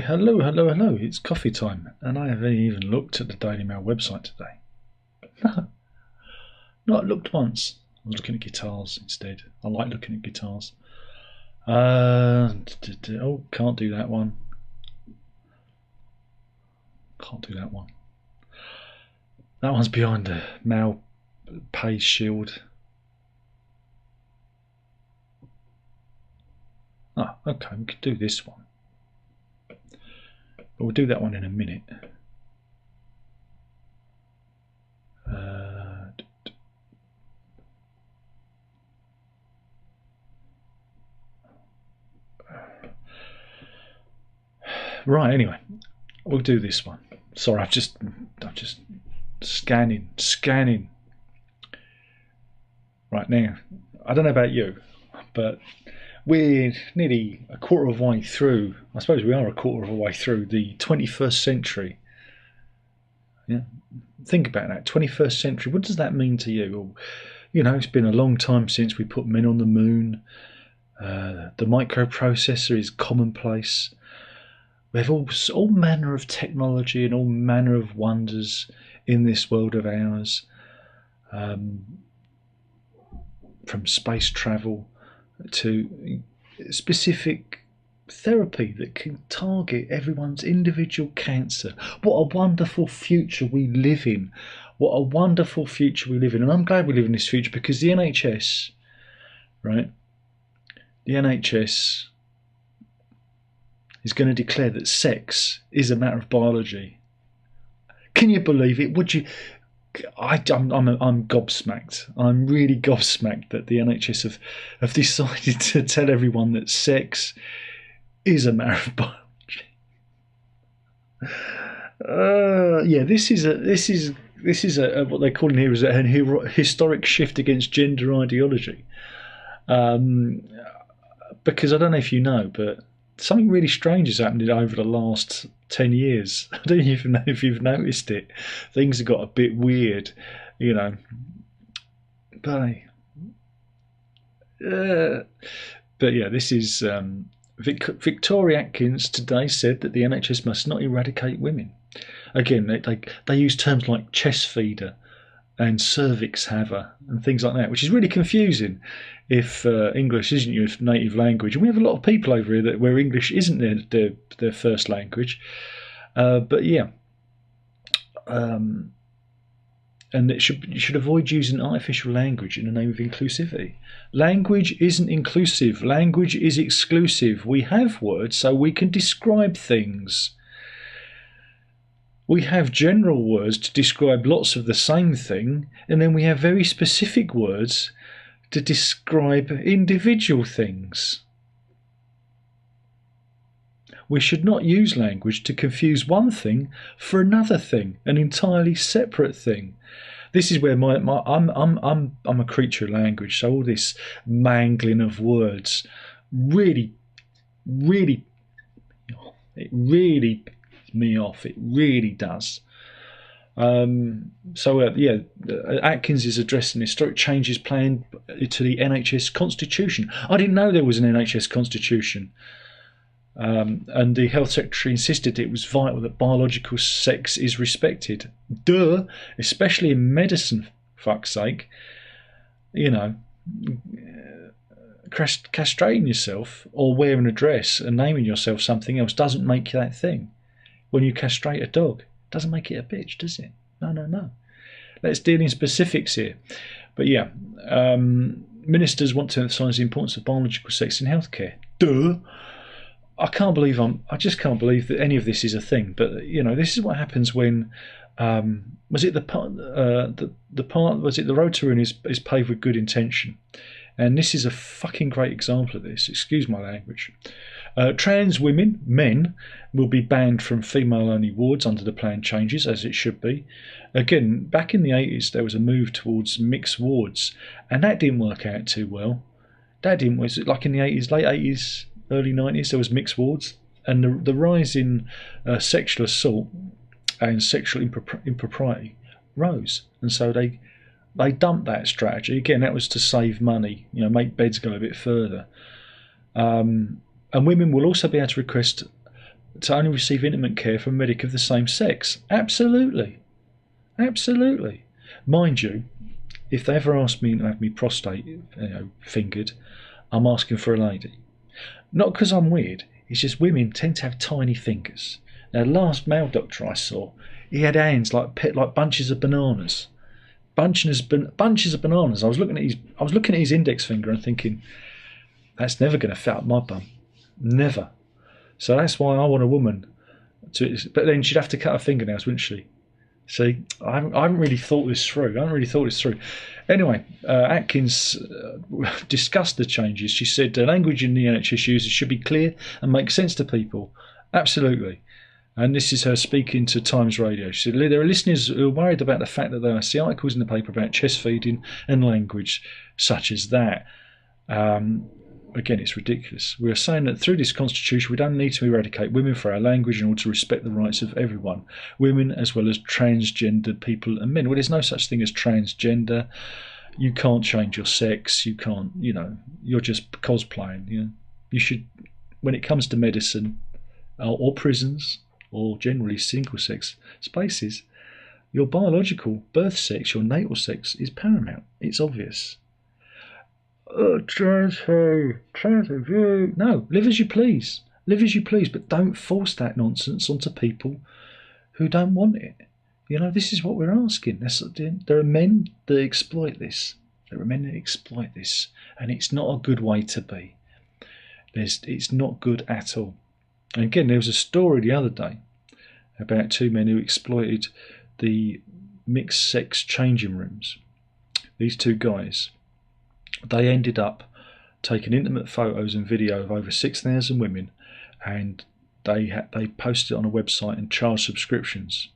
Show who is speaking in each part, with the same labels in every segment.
Speaker 1: hello, hello, hello. It's coffee time, and I haven't even looked at the Daily Mail website today. No, not looked once. I was looking at guitars instead. I like looking at guitars. Oh, can't do that one. Can't do that one. That one's behind the Mail page shield. Ah, okay, we could do this one. But we'll do that one in a minute. Right, anyway, we'll do this one. Sorry, I'm just scanning. Right now, I don't know about you, but we're nearly a quarter of a way through. I suppose we are a quarter of a way through the 21st century. Yeah, think about that. 21st century. What does that mean to you? Well, you know, it's been a long time since we put men on the moon. The microprocessor is commonplace. We have all manner of technology and all manner of wonders in this world of ours. From space travel to specific therapy that can target everyone's individual cancer. What a wonderful future we live in. What a wonderful future we live in. And I'm glad we live in this future because the NHS, right? The NHS is going to declare that sex is a matter of biology. Can you believe it? Would you? I'm gobsmacked. I'm really gobsmacked that the NHS have decided to tell everyone that sex is a matter of biology. Yeah, this is a what they're calling here is a historic shift against gender ideology. Because I don't know if you know, but something really strange has happened over the last 10 years. I don't even know if you've noticed it. Things have got a bit weird, you know. But yeah, this is Victoria Atkins today said that the NHS must not eradicate women. Again, they use terms like chest feeder and cervix haver and things like that, which is really confusing if English isn't your native language. And we have a lot of people over here where English isn't their first language. But yeah, and you should avoid using artificial language in the name of inclusivity. Language isn't inclusive. Language is exclusive. We have words so we can describe things. We have general words to describe lots of the same thing, and then we have very specific words to describe individual things. We should not use language to confuse one thing for another thing, an entirely separate thing. This is where I'm a creature of language, so all this mangling of words really pisses me off. It really does. Yeah, Atkins is addressing historic changes planned to the NHS constitution. I didn't know there was an NHS constitution. And the health secretary insisted it was vital that biological sex is respected. Duh, especially in medicine, fuck's sake. You know, castrating yourself or wearing a dress and naming yourself something else doesn't make you that thing. When you castrate a dog, it doesn't make it a bitch, does it? No. Let's deal in specifics here. But yeah, ministers want to emphasise the importance of biological sex in healthcare. Duh. I just can't believe that any of this is a thing. But you know, this is what happens when was it the road to ruin is paved with good intention, and this is a fucking great example of this. Excuse my language. Trans men will be banned from female-only wards under the planned changes, as it should be. Again, back in the 80s, there was a move towards mixed wards, and that didn't work out too well. Like in the 80s, late 80s, early 90s, there was mixed wards, and the rise in sexual assault and sexual impropriety rose, and so they dumped that strategy. Again, that was to save money, you know, make beds go a bit further. And women will also be able to request to only receive intimate care from a medic of the same sex? Absolutely. Absolutely. Mind you, if they ever ask me to have me prostate fingered, I'm asking for a lady. Not because I'm weird, it's just women tend to have tiny fingers. Now, the last male doctor I saw, he had hands like bunches of bananas. Bunches of bananas. I was looking at his index finger and thinking, that's never going to fit up my bum. Never. So that's why I want a woman to. But then she'd have to cut her fingernails, wouldn't she? See, I haven't really thought this through. Anyway, Atkins discussed the changes. She said the language in the NHS uses should be clear and make sense to people. Absolutely. And this is her speaking to Times Radio. She said, there are listeners who are worried about the fact that there are see articles in the paper about chest feeding and language such as that. Again, it's ridiculous. We are saying that through this constitution, we don't need to eradicate women for our language in order to respect the rights of everyone, women as well as transgendered people and men. Well, there's no such thing as transgender. You can't change your sex. You can't, you're just cosplaying. You should, when it comes to medicine or prisons or generally single-sex spaces, your biological birth sex, your natal sex, is paramount. It's obvious. No, live as you please. Live as you please, but don't force that nonsense onto people who don't want it. This is what we're asking. There are men that exploit this. And it's not a good way to be. It's not good at all. And again, there was a story the other day about two men who exploited the mixed sex changing rooms. These two guys, they ended up taking intimate photos and video of over 6,000 women, and they posted it on a website and charged subscriptions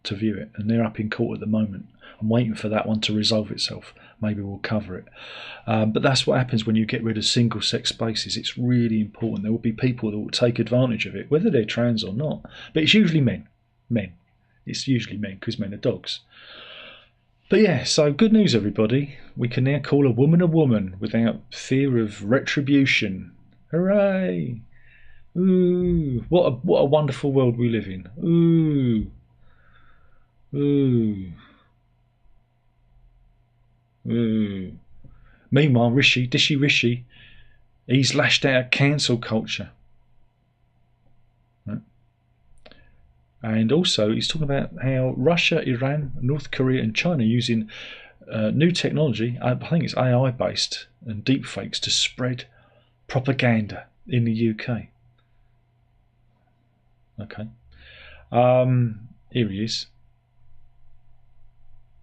Speaker 1: to view it. And they're up in court at the moment. I'm waiting for that one to resolve itself. Maybe we'll cover it. But that's what happens when you get rid of single-sex spaces. It's really important. There will be people that will take advantage of it, whether they're trans or not. But it's usually men. It's usually men, because men are dogs. But yeah, so good news, everybody. We can now call a woman without fear of retribution. Hooray! Ooh, what a wonderful world we live in. Ooh. Meanwhile, Rishi, he's lashed out at cancel culture. Right? And also, he's talking about how Russia, Iran, North Korea and China are using new technology, I think it's AI-based, and deepfakes to spread propaganda in the UK. Okay. Here he is.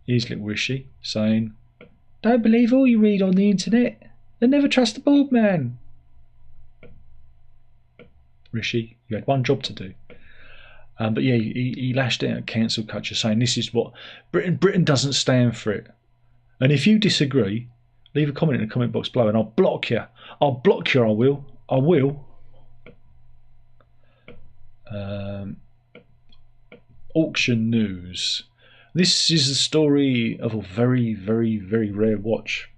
Speaker 1: Here's little Rishi saying, don't believe all you read on the internet. They never trust the bald man. Rishi, you had one job to do. But yeah, he lashed out at cancel culture, saying this is what Britain doesn't stand for it. And if you disagree, leave a comment in the comment box below and I'll block you. I will. Auction news. This is the story of a very, very, very rare watch.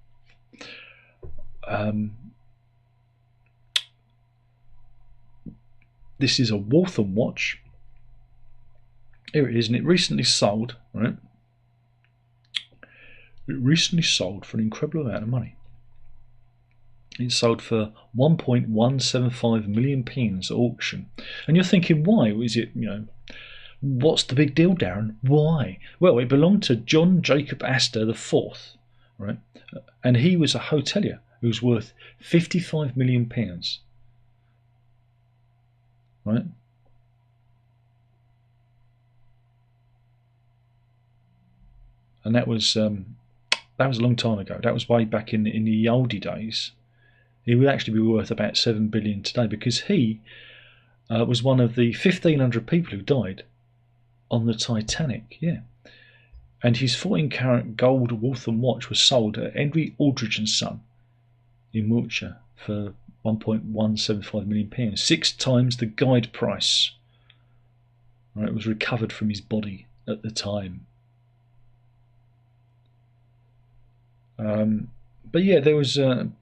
Speaker 1: This is a Waltham watch. Here it is, and it recently sold, right? It recently sold for an incredible amount of money. It sold for £1.175 million at auction. And you're thinking, why? Is it, what's the big deal, Darren? Why? Well, it belonged to John Jacob Astor IV, right? And he was a hotelier who was worth £55 million, right? And that was a long time ago. That was way back in the oldie days. He would actually be worth about £7 billion today, because he was one of the 1,500 people who died on the Titanic. Yeah, and his 14-carat gold Waltham watch was sold at Henry Aldridge and Son in Wiltshire for £1.175 million, 6 times the guide price. Right, it was recovered from his body at the time. But yeah, there was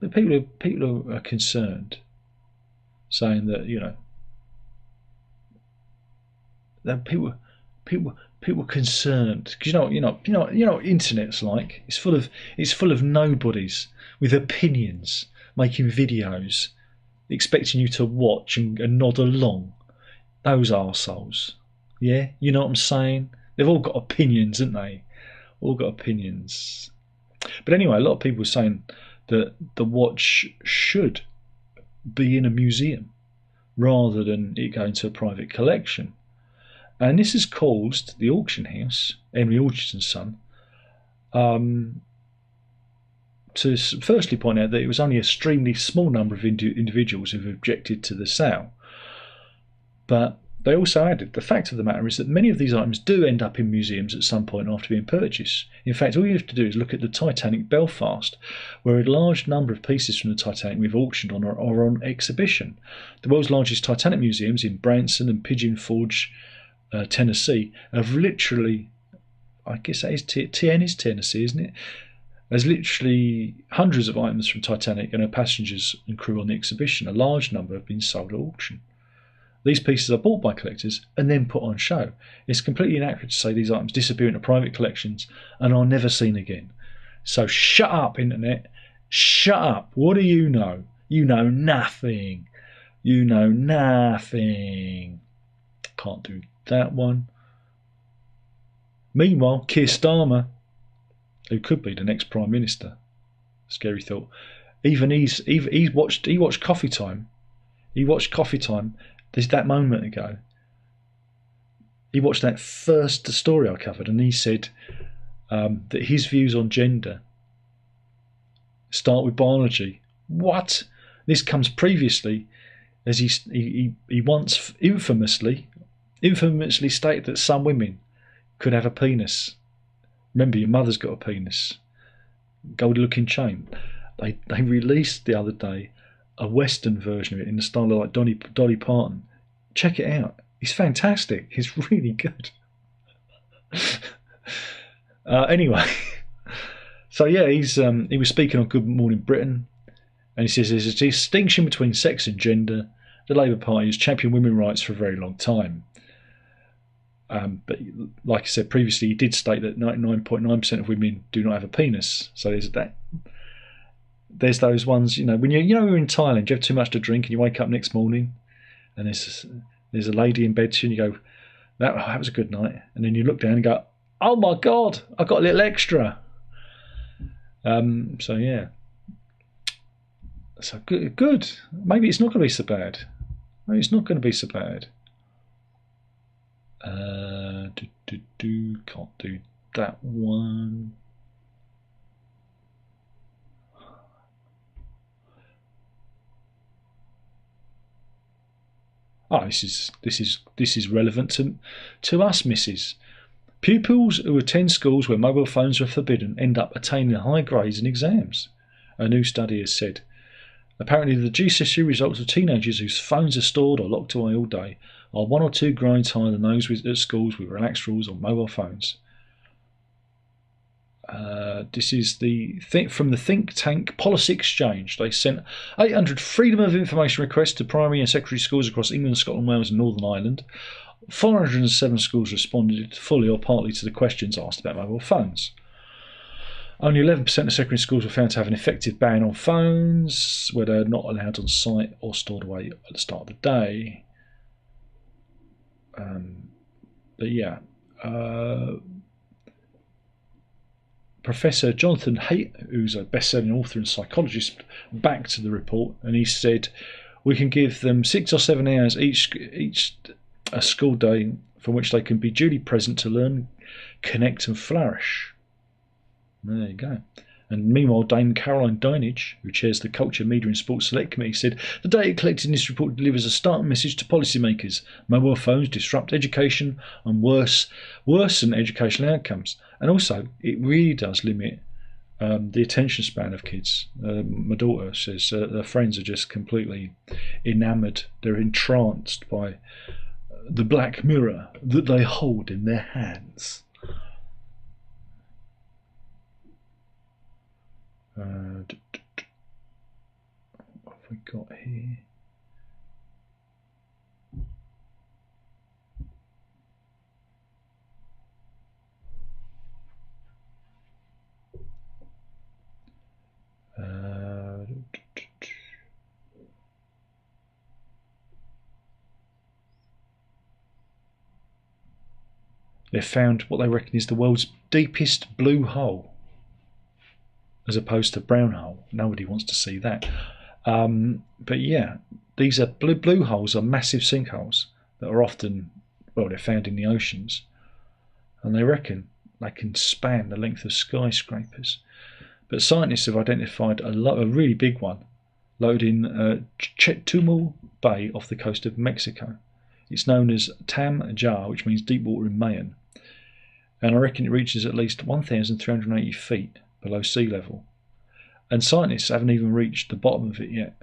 Speaker 1: people are concerned, saying that then people concerned because you know what internet's like. It's full of nobodies with opinions making videos, expecting you to watch and nod along. Those arseholes. Yeah, you know what I'm saying? They've all got opinions, haven't they? All got opinions. But anyway, a lot of people are saying that the watch should be in a museum rather than it going to a private collection. And this has caused the auction house, Henry Orchard and Son, to firstly point out that it was only a extremely small number of individuals who've objected to the sale. But they also added, the fact of the matter is that many of these items do end up in museums at some point after being purchased. In fact, all you have to do is look at the Titanic Belfast, where a large number of pieces from the Titanic we've auctioned on are on exhibition. The world's largest Titanic museums in Branson and Pigeon Forge, Tennessee, have literally, I guess that is TN is Tennessee, isn't it? There's literally hundreds of items from Titanic and her passengers and crew on the exhibition. A large number have been sold at auction. These pieces are bought by collectors and then put on show. It's completely inaccurate to say these items disappear into private collections and are never seen again. So shut up, internet. Shut up. What do you know? You know nothing. You know nothing. Can't do that one. Meanwhile, Keir Starmer, who could be the next Prime Minister, scary thought, he watched Coffee Time. He watched Coffee Time that moment ago. He watched that first story I covered, and he said that his views on gender start with biology. What? This comes previously, as he once infamously stated that some women could have a penis. Remember, your mother's got a penis. Gold-looking chain. They released the other day a Western version of it in the style of like Dolly Parton. Check it out. It's fantastic. It's really good. Anyway, so yeah, he was speaking on Good Morning Britain, and he says there's a distinction between sex and gender. The Labour Party has championed women's rights for a very long time. But like I said previously, he did state that 99.9% of women do not have a penis. So there's that. There's those ones, when you're in Thailand, you have too much to drink, and you wake up next morning, and there's a lady in bed to you, and you go, that was a good night, and then you look down and go, oh my God, I got a little extra. So yeah, so good. Maybe it's not going to be so bad. Can't do that one. Oh, this is relevant to us, missus. Pupils who attend schools where mobile phones are forbidden end up attaining high grades in exams, a new study has said. Apparently, the GCSE results of teenagers whose phones are stored or locked away all day are 1 or 2 grades higher than those at schools with relaxed rules on mobile phones. This is from the think tank Policy Exchange. They sent 800 Freedom of Information requests to primary and secondary schools across England, Scotland, Wales and Northern Ireland. 407 schools responded fully or partly to the questions asked about mobile phones. Only 11% of secondary schools were found to have an effective ban on phones, where they're not allowed on site or stored away at the start of the day. But yeah, Professor Jonathan Haidt, who's a best-selling author and psychologist, backed the report, and he said we can give them 6 or 7 hours each a school day from which they can be duly present to learn, connect and flourish. There you go. And meanwhile, Dame Caroline Dinenage, who chairs the Culture, Media and Sports Select Committee, said the data collected in this report delivers a startling message to policymakers. Mobile phones disrupt education and worsen educational outcomes. And also, it really does limit the attention span of kids. My daughter says their friends are just completely enamoured. They're entranced by the black mirror that they hold in their hands. What have we got here? They've found what they reckon is the world's deepest blue hole, as opposed to brown hole. Nobody wants to see that. But yeah, these are blue holes are massive sinkholes that are often, well, they're found in the oceans, and they reckon they can span the length of skyscrapers. But scientists have identified a really big one located in Chetumal Bay off the coast of Mexico. It's known as Tam Jar, which means deep water in Mayan, and I reckon it reaches at least 1,380 feet below sea level. And scientists haven't even reached the bottom of it yet.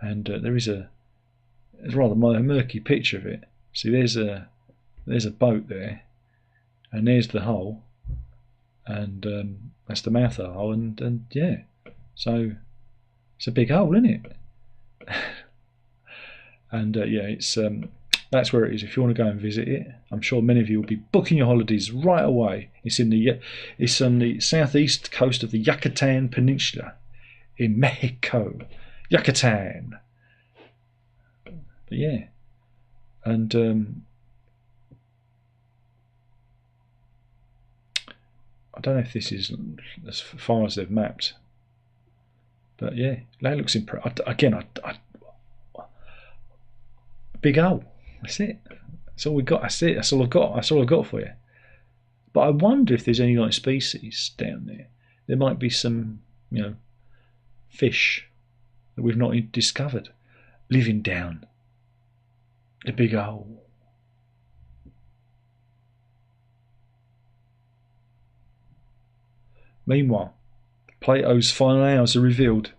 Speaker 1: And there's a rather murky picture of it. See, there's a boat there, and there's the hole, and that's the mouth of the hole, and yeah, so it's a big hole, isn't it? And yeah, it's that's where it is. If you want to go and visit it, I'm sure many of you will be booking your holidays right away. It's on the southeast coast of the Yucatan Peninsula in Mexico, Yucatan. But yeah, and I don't know if this is as far as they've mapped, but yeah, that looks impressive. Again, big hole. That's it. That's all we got. That's it. That's all I've got. That's all I've got for you. But I wonder if there's any like species down there. There might be some, fish that we've not discovered living down the big hole. Meanwhile, Plato's final hours are revealed.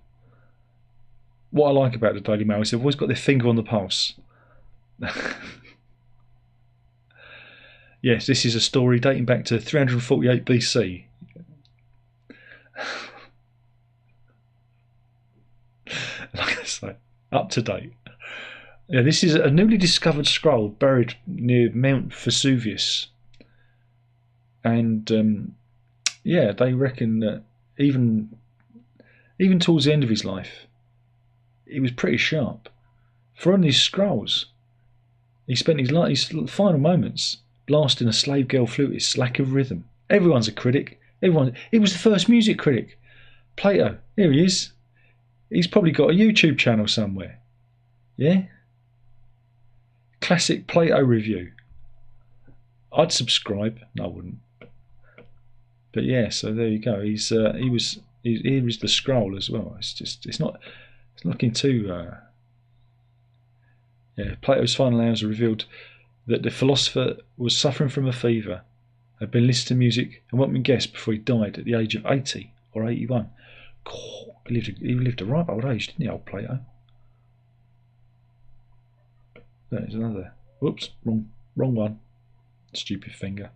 Speaker 1: What I like about the Daily Mail is they've always got their finger on the pulse. Yes, this is a story dating back to 348 BC. Like I say, up to date. Yeah, this is a newly discovered scroll buried near Mount Vesuvius, and yeah, they reckon that even towards the end of his life, he was pretty sharp. For on these scrolls, he spent his final moments blasting a slave girl flutist's lack of rhythm. Everyone's a critic. He was the first music critic. Plato, here he is. He's probably got a YouTube channel somewhere. Yeah? Classic Plato review. I'd subscribe. No, I wouldn't. But yeah, so there you go. Here is the scroll as well. It's not looking too. Yeah, Plato's final hours revealed that the philosopher was suffering from a fever, had been listening to music, and won't be guessed before he died at the age of 80 or 81. God, he lived a ripe old age, didn't he, old Plato? There's another. Whoops, wrong one. Stupid finger.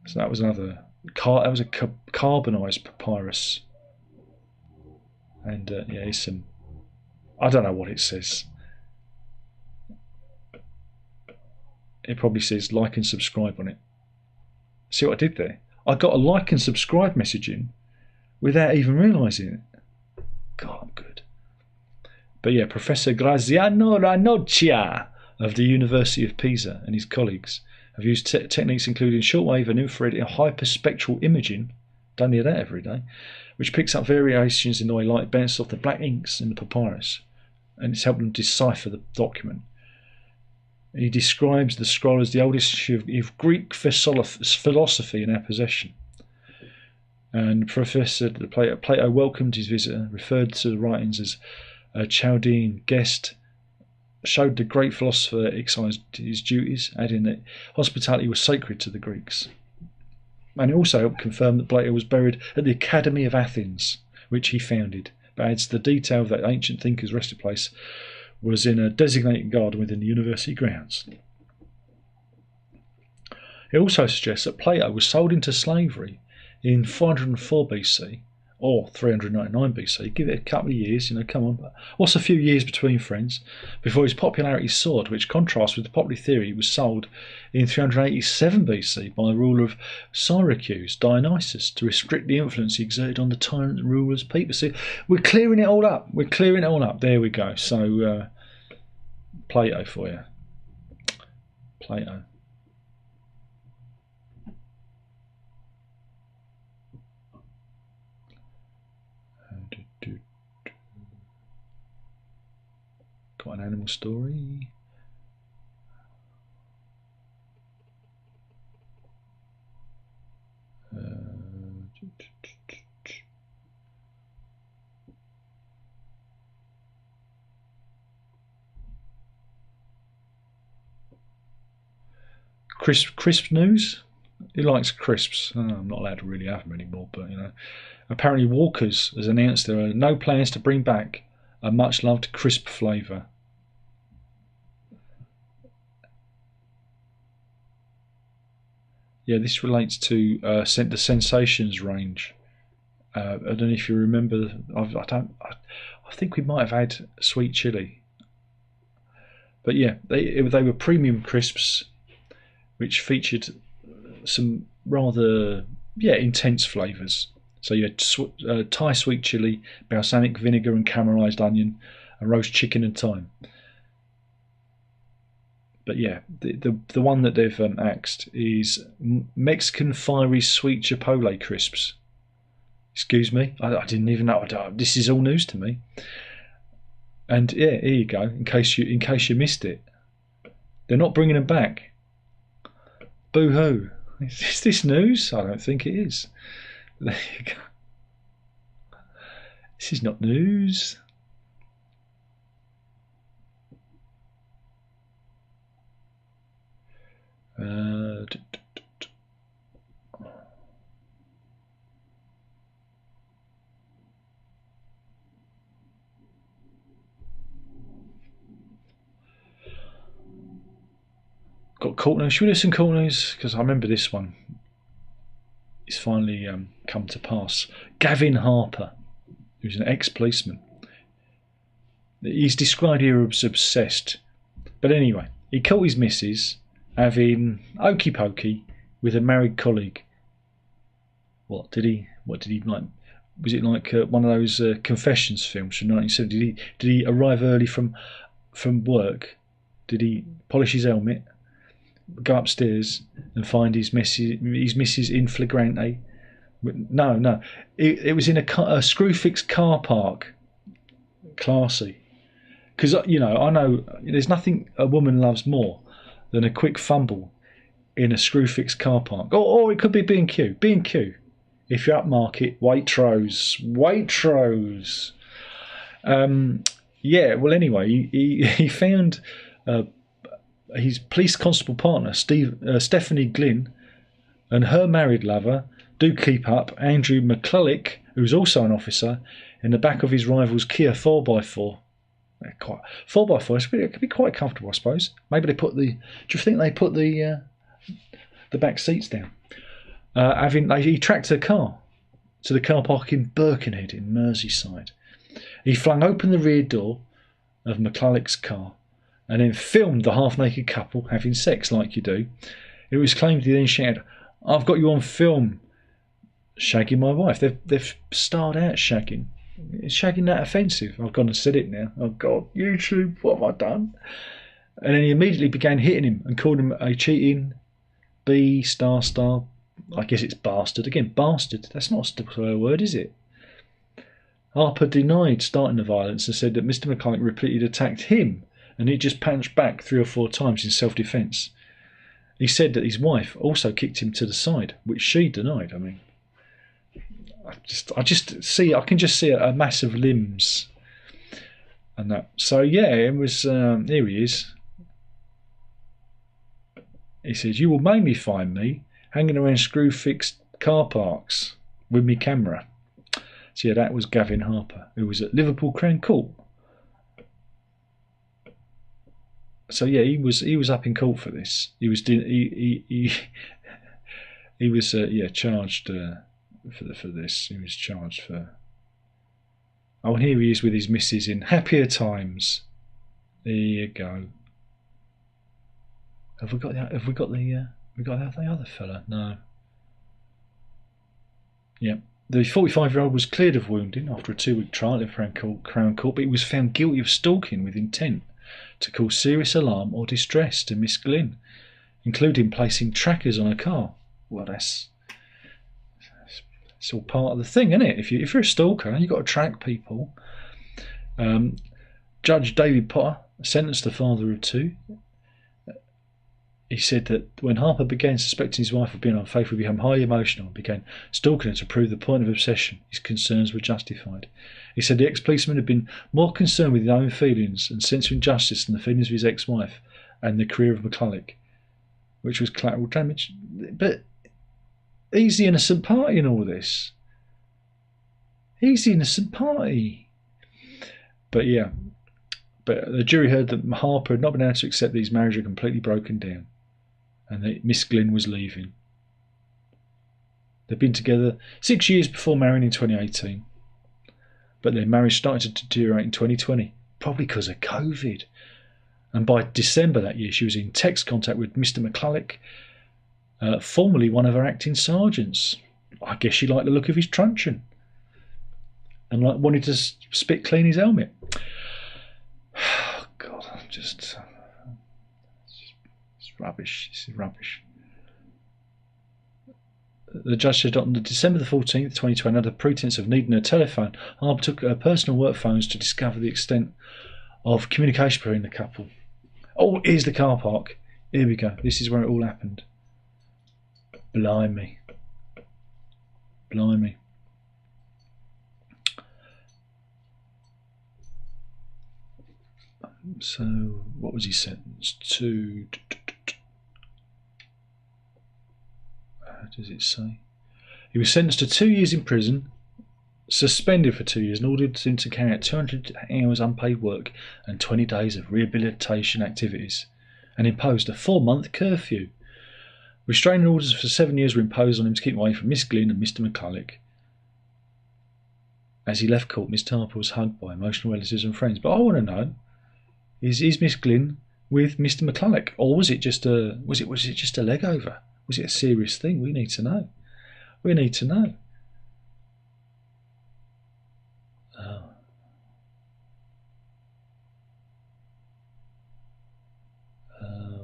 Speaker 1: So that was another. That was a carbonised papyrus, and yeah, it's some. I don't know what it says. It probably says like and subscribe on it. See what I did there? I got a like and subscribe message in without even realising it. God, I'm good. But yeah, Professor Graziano Ranocchia of the University of Pisa and his colleagues have used techniques including shortwave and infrared hyperspectral imaging, don't hear that every day, which picks up variations in the way light bounces off the black inks in the papyrus, and it's helped them decipher the document. He describes the scroll as the oldest issue of Greek philosophy in our possession. And Professor Plato welcomed his visitor, referred to the writings as a Chaldean guest, showed the great philosopher exercised his duties, adding that hospitality was sacred to the Greeks. And it also helped confirm that Plato was buried at the Academy of Athens, which he founded, but adds the detail that ancient thinkers' resting place was in a designated garden within the university grounds. It also suggests that Plato was sold into slavery in 404 BC or 399 BC. Give it a couple of years, come on. What's a few years between friends? Before his popularity soared, which contrasts with the popular theory he was sold in 387 BC by the ruler of Syracuse, Dionysus, to restrict the influence he exerted on the tyrant ruler's people. See, we're clearing it all up. There we go. So, Plato for you. Plato. animal story. Crisp news. He likes crisps. I'm not allowed to really have them anymore, but you know. Apparently, Walker's has announced there are no plans to bring back a much-loved crisp flavour. Yeah, this relates to the Sensations range. I don't know if you remember. I think we might have had sweet chili, but yeah, they were premium crisps, which featured some rather intense flavours. So you had Thai sweet chili, balsamic vinegar and caramelised onion, and roast chicken and thyme. But yeah, the one that they've axed is Mexican fiery sweet chipotle crisps. Excuse me, I didn't even know. This is all news to me. And yeah, here you go. In case you missed it, they're not bringing them back. Boo hoo! Is this news? I don't think it is. There you go. This is not news. Got court news. Should we do some court news? Because I remember this one. It's finally come to pass. Gavin Harper, who's an ex-policeman. He's described here as obsessed. But anyway, he caught his missus having okey pokey with a married colleague. What did he like? Was it like one of those confessions films from 1970? Did he arrive early from work? Did he polish his helmet, go upstairs and find his missus in flagrante? No. It was in a Screwfix car park. Classy. Because, you know, I know there's nothing a woman loves more than a quick fumble in a Screwfix car park. Or it could be B&Q. B&Q. If you're upmarket, Waitrose. Yeah, well, anyway, he found his police constable partner, Stephanie Glynn, and her married lover do keep up, Andrew McCulloch, who's also an officer, in the back of his rival's Kia 4x4. 4x4, it could be quite comfortable, I suppose. Maybe they put do you think they put the back seats down? He tracked her car to the car park in Birkenhead in Merseyside. He flung open the rear door of McCulloch's car and then filmed the half-naked couple having sex like you do. It was claimed he then shouted, "I've got you on film, shagging my wife." They've starred out shagging. Is shagging that offensive? I've gone and said it now. Oh God, YouTube, what have I done? And then he immediately began hitting him and called him a cheating B star. I guess it's bastard. Again, bastard. That's not a swear word, is it? Harper denied starting the violence and said that Mr. McCulloch repeatedly attacked him and he just punched back 3 or 4 times in self-defence. He said that his wife also kicked him to the side, which she denied. I mean, I can just see a mass of limbs and that. So yeah, it was. Here he is. He says, "You will mainly find me hanging around screw-fixed car parks with me camera." So yeah, that was Gavin Harper, who was at Liverpool Crown Court. So yeah, he was up in court for this. He was charged for this. He was charged for. Oh, and here he is with his missus in happier times. There you go. Have we got the other fella? No. Yeah. The 45-year-old was cleared of wounding after a 2-week trial at Crown Court, but he was found guilty of stalking with intent to cause serious alarm or distress to Miss Glynn, including placing trackers on her car. Well, it's all part of the thing, isn't it? If you're a stalker, you've got to track people. Judge David Potter sentenced the father of two. He said that when Harper began suspecting his wife of being unfaithful, he became highly emotional and began stalking her to prove the point of obsession. His concerns were justified. He said the ex-policeman had been more concerned with his own feelings and sense of injustice than the feelings of his ex-wife and the career of McCulloch, which was collateral damage. But he's the innocent party in all this. He's the innocent party. But yeah, but the jury heard that Harper had not been able to accept that his marriage had completely broken down and that Miss Glynn was leaving. They'd been together 6 years before marrying in 2018, but their marriage started to deteriorate in 2020, probably because of COVID. And by December that year, she was in text contact with Mr. McCulloch, formerly one of her acting sergeants. I guess she liked the look of his truncheon and wanted to spit clean his helmet. Oh, God, it's rubbish. This is rubbish. The judge said on December the 14th, 2020, under the pretense of needing a telephone, Harper took her personal work phones to discover the extent of communication between the couple. Oh, here's the car park. Here we go. This is where it all happened. Blimey. Blimey. So, what was he sentenced to? How does it say? He was sentenced to 2 years in prison, suspended for 2 years, and ordered him to carry out 200 hours unpaid work and 20 days of rehabilitation activities, and imposed a 4-month curfew. Restraining orders for 7 years were imposed on him to keep away from Miss Glynn and Mr. McCulloch. As he left court, Miss Harper was hugged by emotional relatives and friends. But I want to know: is Miss Glynn with Mr. McCulloch, or was it just a leg over? Was it a serious thing? We need to know. We need to know. Oh.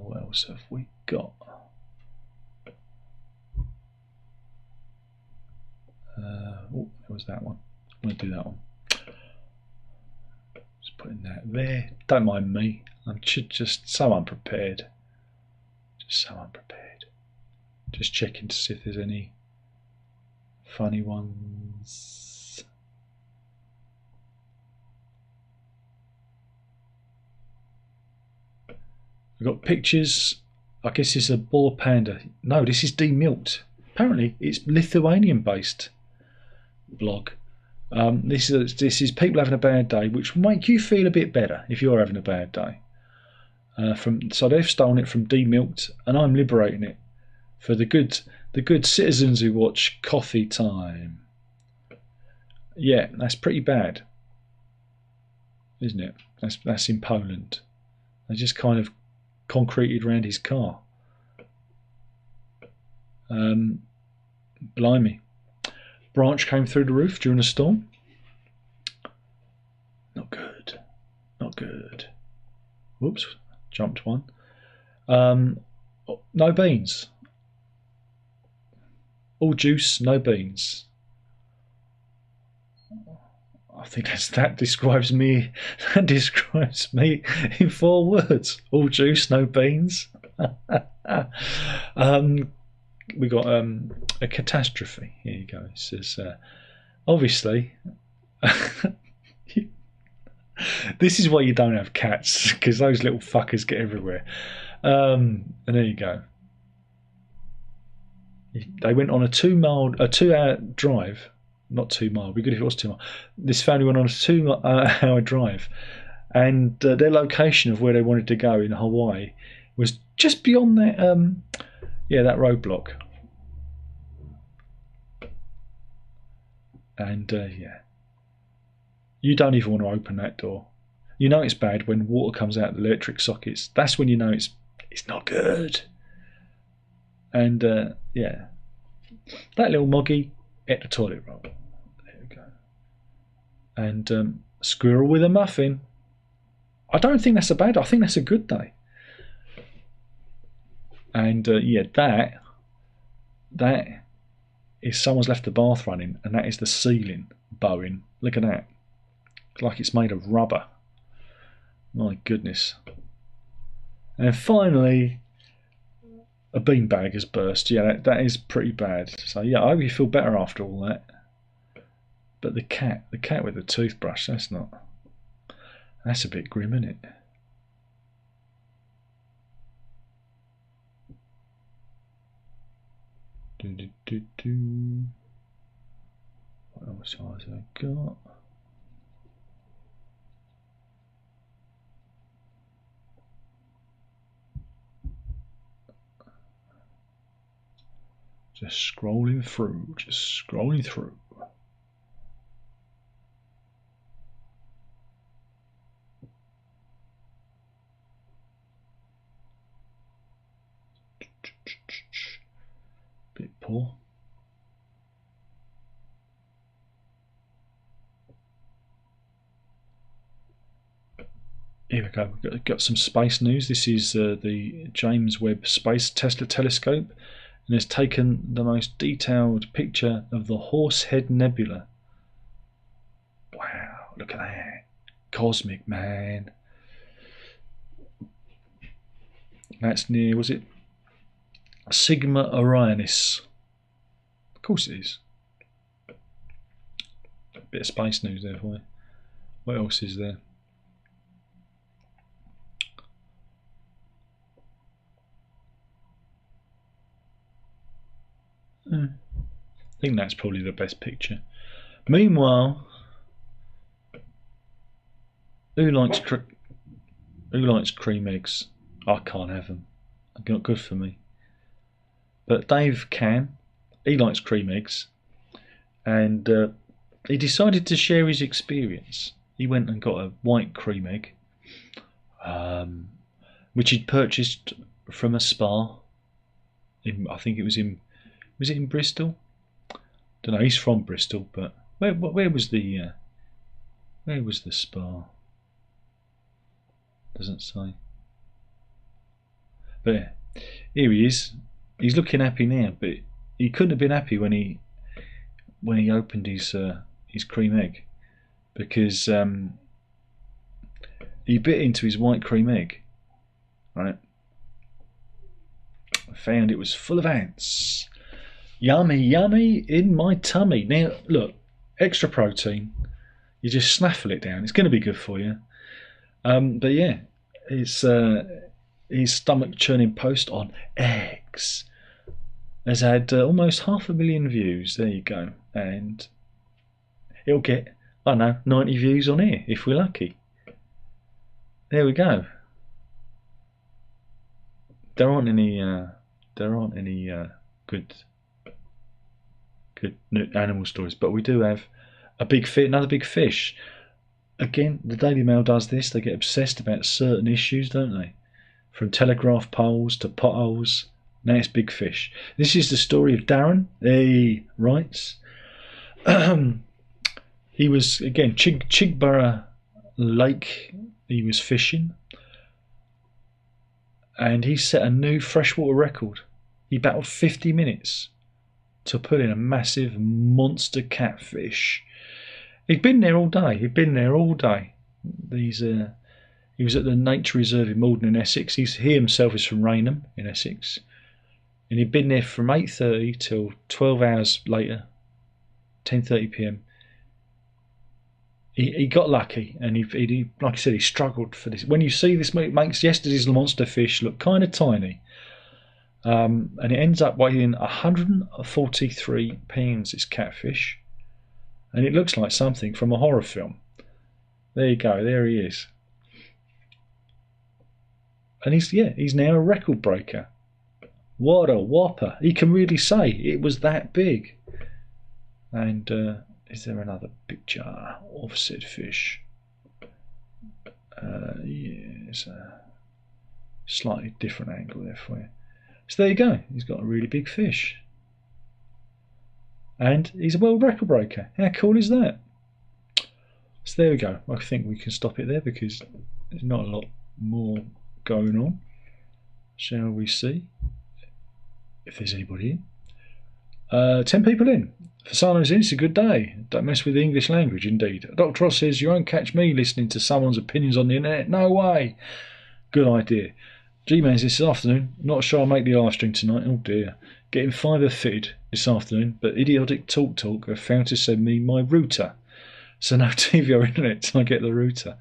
Speaker 1: What else have we got? Oh, there was that one. I'm going to do that one. Just putting that there. Don't mind me. I'm just so unprepared. Just so unprepared. Just checking to see if there's any funny ones. We've got pictures. I guess it's a boar panda. No, this is demilked. Apparently, it's Lithuanian-based blog. This is people having a bad day, which will make you feel a bit better if you're having a bad day. So they've stolen it from Demilked, and I'm liberating it for the good citizens who watch Coffee Time. Yeah, that's pretty bad, isn't it? That's in Poland. They just kind of concreted around his car. Blimey. Branch came through the roof during a storm. Not good. Not good. Whoops, jumped one. No beans. All juice, no beans. I think that describes me. That describes me in 4 words. All juice, no beans. We got a catastrophe. Here you go. It says, obviously, this is why you don't have cats, because those little fuckers get everywhere. And there you go. They went on a 2-hour drive. Not 2 mile. It'd be good if it was 2 mile. This family went on a 2-hour drive, and their location of where they wanted to go in Hawaii was just beyond that. That roadblock. And you don't even want to open that door. You know it's bad when water comes out of the electric sockets. That's when you know it's not good. And that little moggy ate the toilet roll. There we go. And squirrel with a muffin. I don't think that's a bad day. I think that's a good day. And that is someone's left the bath running, and that is the ceiling bowing. Look at that. Like it's made of rubber. My goodness. And finally, a beanbag has burst. Yeah, that is pretty bad. So yeah, I hope you feel better after all that. But the cat with the toothbrush, that's a bit grim, isn't it? What else have I got? Just scrolling through. Bit poor. Here we go. We've got some space news. This is the James Webb Space Telescope, and has taken the most detailed picture of the Horsehead Nebula. Wow, look at that. Cosmic, man. That's near, was it Sigma Orionis? Of course it is. A bit of space news there for you. What else is there? I think that's probably the best picture. Meanwhile, who likes cream eggs? I can't have them. They're not good for me. But Dave can. He likes cream eggs, and he decided to share his experience. He went and got a white cream egg, which he'd purchased from a spa. I think it was in. Was it in Bristol? Don't know. He's from Bristol, but where was the spa? Doesn't say. But yeah, here he is. He's looking happy now, but he couldn't have been happy when he opened his cream egg, because he bit into his white cream egg, right? Found it was full of ants. Yummy, yummy in my tummy. Now look, extra protein. You just snaffle it down. It's going to be good for you. But yeah, it's his stomach churning post on eggs has had almost 500,000 views. There you go, and it'll get, I don't know, 90 views on here if we're lucky. There we go. There aren't any good animal stories, but we do have another big fish. Again, the Daily Mail does this. They get obsessed about certain issues, don't they? From telegraph poles to potholes. Now it's big fish. This is the story of Darren. He writes. He was, again, Chigborough Lake. He was fishing, and he set a new freshwater record. He battled 50 minutes to put in a massive monster catfish. He'd been there all day. He was at the nature reserve in Malden in Essex. He himself is from Rainham in Essex, and he'd been there from 8:30 till 12 hours later, 10:30 p.m. He got lucky, and he like I said, he struggled for this. When you see this, it makes yesterday's monster fish look kind of tiny, and it ends up weighing 143 pounds. This catfish, and it looks like something from a horror film. There you go. There he is, and he's now a record breaker. What a whopper! He can really say it was that big. And is there another picture of said fish? It's a slightly different angle there for you. So there you go. He's got a really big fish, and he's a world record breaker. How cool is that? So there we go. I think we can stop it there because there's not a lot more going on. Shall we see if there's anybody in? 10 people in. For silence, it's a good day. Don't mess with the English language, indeed. Dr. Ross says, you won't catch me listening to someone's opinions on the internet. No way. Good idea. G-Man says, this afternoon, not sure I'll make the live stream tonight. Oh dear. Getting fibre fitted this afternoon, but idiotic talk have found to send me my router. So no TV or internet till I get the router.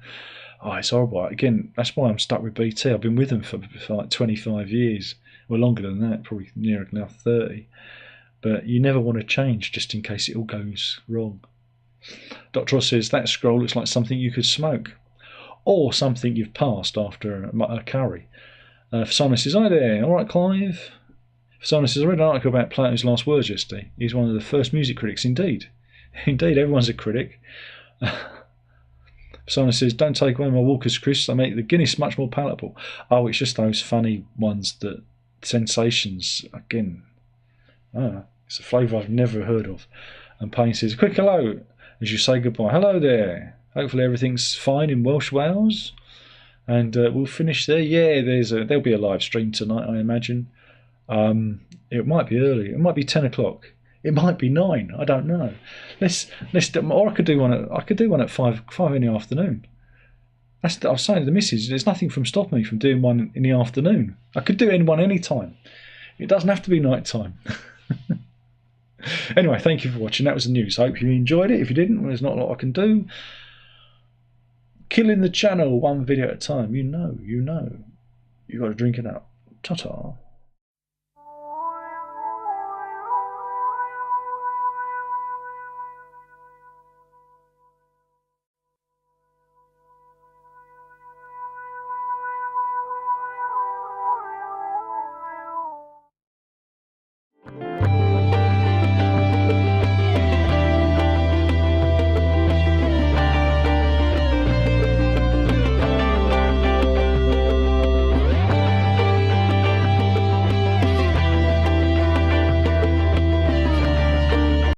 Speaker 1: Oh, it's horrible. Again, that's why I'm stuck with BT. I've been with them for like 25 years. Well, longer than that, probably nearer now 30. But you never want to change just in case it all goes wrong. Dr. Ross says, that scroll looks like something you could smoke. Or something you've passed after a curry. Simon says, hi there. All right, Clive. Simon says, I read an article about Plato's last words yesterday. He's one of the first music critics, indeed. Indeed, everyone's a critic. Simon says, don't take away my Walker's crisps. They make the Guinness much more palatable. Oh, it's just those funny ones that sensations, again. It's a flavour I've never heard of. And Payne says, quick hello as you say goodbye. Hello there. Hopefully everything's fine in Welsh Wales. And we'll finish there. Yeah, there'll be a live stream tonight, I imagine. It might be early. It might be 10 o'clock. It might be 9. I don't know. Or I could do one at 5 in the afternoon. I was saying to the missus, there's nothing from stopping me from doing one in the afternoon. I could do one any time. It doesn't have to be night time. Anyway, thank you for watching. That was the news. I hope you enjoyed it. If you didn't, well, there's not a lot I can do. Killing the channel one video at a time. You know. You got to drink it up. Ta-ta.